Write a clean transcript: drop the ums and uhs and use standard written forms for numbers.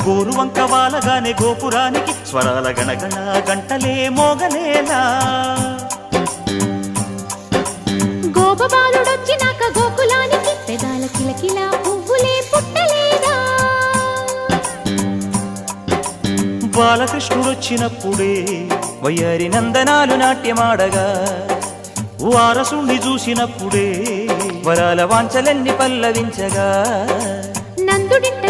గోరువంక వాలగానే గోపురానికి స్వరాల గణగణ గంటలే మోగలేలా గోపబాలుడొచ్చినాక గోకులానికి పెదాల కిలకిల పువ్వులే పుట్టలేదా బాలకృష్ణుడొచ్చినప్పుడే వయ్యారి నందనాలు నాట్యమాడగా వారసుణ్ణి చూసినప్పుడే వరాల వాంఛలన్నీ పల్లవించగా నందుడింట